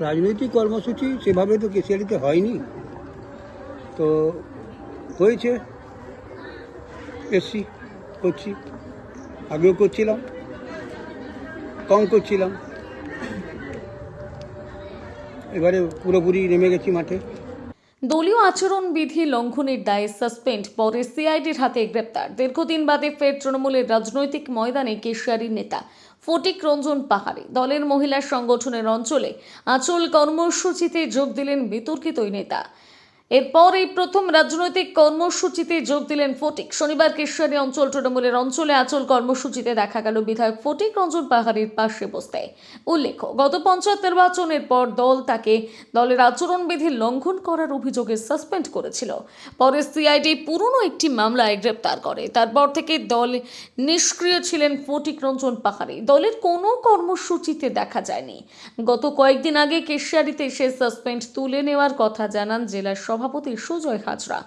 রাজনৈতিক কর্মসূচি সেভাবে তো কেশিয়ারিতে হয়নি, তো হয়েছে এসছি, করছি, আগেও করছিলাম, কম করছিলাম, এবারে পুরোপুরি নেমে গেছি মাঠে। দলীয় আচরণবিধি লঙ্ঘনের দায়ে সাসপেন্ড, পরে সিআইডির হাতে গ্রেপ্তার। দীর্ঘদিন বাদে ফের তৃণমূলের রাজনৈতিক ময়দানে কেশিয়ারির নেতা ফটিক রঞ্জন পাহাড়ি। দলের মহিলা সংগঠনের অঞ্চলে আচল কর্মসূচিতে যোগ দিলেন বিতর্কিত ওই নেতা। এরপর এই প্রথম রাজনৈতিক কর্মসূচিতে যোগ দিলেন ফটিক। শনিবার কেশিয়ারি অঞ্চল তৃণমূলের অঞ্চলে আচল কর্মসূচিতে দেখা গেল বিধায়ক ফটিক রঞ্জন পাহাড়ির পাশে বসতে। উল্লেখ্য, গত পঞ্চায়েত নির্বাচনের পর দল তাকে দলের আচরণবিধি লঙ্ঘন করার অভিযোগে সাসপেন্ড করেছিল। পরে সিআইডি পুরনো একটি মামলায় গ্রেপ্তার করে। তারপর থেকে দল নিষ্ক্রিয় ছিলেন ফটিক রঞ্জন পাহাড়ি। দলের কোনো কর্মসূচিতে দেখা যায়নি। গত কয়েকদিন আগে কেশিয়ারিতে এসে সাসপেন্ড তুলে নেওয়ার কথা জানান জেলা সভাপতি সুজয় হাজরা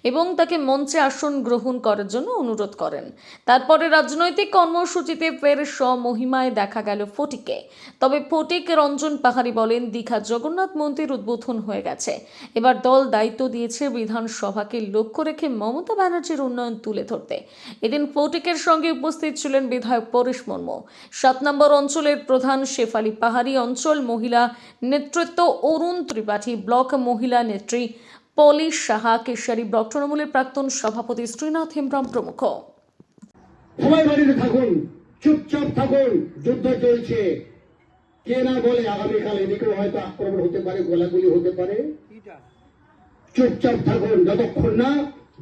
এবং তাকে মঞ্চে আসন গ্রহণ করার জন্য অনুরোধ করেন। তারপরে রাজনৈতিক কর্মসূচিতে ফের স্বমহিমায় দেখা গেল ফটিককে। তবে ফটিক রঞ্জন পাহাড়ি বলেন, দীঘা জগন্নাথ মন্দির উদ্বোধন হয়ে গেছে, এবার দল দায়িত্ব দিয়েছে বিধানসভাকে লক্ষ্য রেখে মমতা ব্যানার্জির উন্নয়ন তুলে ধরতে। এদিন ফটিকের সঙ্গে উপস্থিত ছিলেন বিধায়ক পরেশ মুর্মু, 7 নম্বর অঞ্চলের প্রধান শেফালি পাহাড়ি, অঞ্চল মহিলা নেতৃত্ব অরুণ ত্রিপাঠী, ব্লক মহিলা নেত্রী পলি সাহা, কেশিয়ারি ব্লক তৃণমূলের প্রাক্তন সভাপতি শ্রীনাথ হেমব্রম প্রমুখ। সবাই বাড়িতে থাকুন, চুপচাপ থাকুন, যুদ্ধ চলছে। কে না বলে আগামীকাল এদিকেও হয়তো আক্রমণ হতে পারে, গোলাগুলি হতে পারে। চুপচাপ থাকুন যতক্ষণ না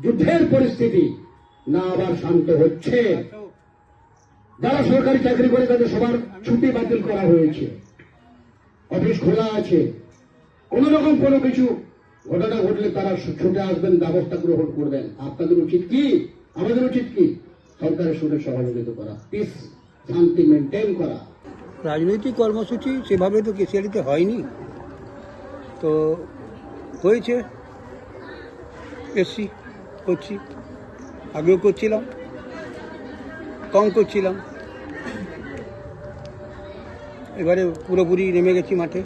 যুদ্ধের পরিস্থিতি না আবার শান্ত হচ্ছে। যারা সরকারি চাকরি করে তাদের সবার ছুটি বাতিল করা হয়েছে, অফিস খোলা আছে। কোন রকম কোনো কিছু ঘটনা ঘটলে তারা ছুটে আসবেন, ব্যবস্থা গ্রহণ করবেন। আপনাদের উচিত কি, আমাদের উচিত কি, সরকারের সঙ্গে সহযোগিতা করা, পিস শান্তি মেনটেন করা। রাজনৈতিক কর্মসূচি সেভাবে তো কেশিয়ারিতে হয়নি, তো হয়েছে এসছি, করছি, আগেও করছিলাম, কম করছিলাম, এবারে পুরোপুরি নেমে গেছি মাঠে।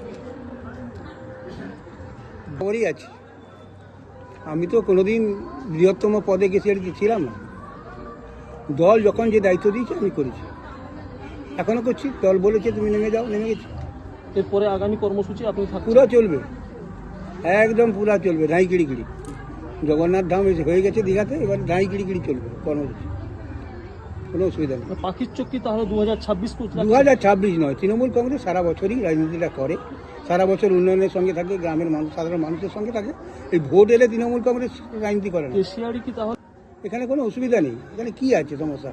খবরই আছি, আমি তো কোনোদিন বৃহত্তম পদে কেশিয়ারিতে ছিলাম না। দল যখন যে দায়িত্ব দিয়েছে আমি করেছি, এখনো করছি। দল বলেছে তুমি নেমে যাও, নেমে গেছি। এরপরে আগামী কর্মসূচি আপনি পুরো চলবে, একদম পুরা চলবে, ধাই গিড়ি গিড়ি। জগন্নাথ ধাম হয়ে গেছে দীঘাতে, এবার ধাই গিড়ি গিড়ি চলবে কর্মসূচি, কোনো অসুবিধা নেই। পাখির চক্কি তাহলে 2026 2026 নয়, তৃণমূল কংগ্রেস সারা বছরই রাজনীতিটা করে, সারা বছর উন্নয়নের সঙ্গে থাকে, গ্রামের মানুষ, সাধারণ মানুষের সঙ্গে থাকে। এই ভোট এলে তৃণমূল কংগ্রেস রাজনীতি করে না। কেশিয়ারি কি তাহলে এখানে কোনো অসুবিধা নেই। এখানে কি আছে সমস্যা?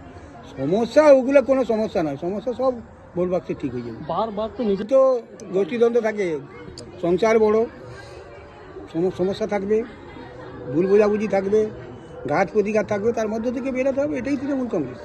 সমস্যা ওগুলো কোনো সমস্যা নয়, সমস্যা সব ভোট বাক্সে ঠিক হয়ে যাবে। বারবার তো নিজে তো গোষ্ঠীদ্বন্দ্ব থাকে, সংসার বড়, সমস্যা থাকবে, ভুল বোঝাবুঝি থাকবে, ঘাত প্রতিঘাত থাকবে, তার মধ্য থেকে বেরোতে হবে। এটাই তৃণমূল কংগ্রেস।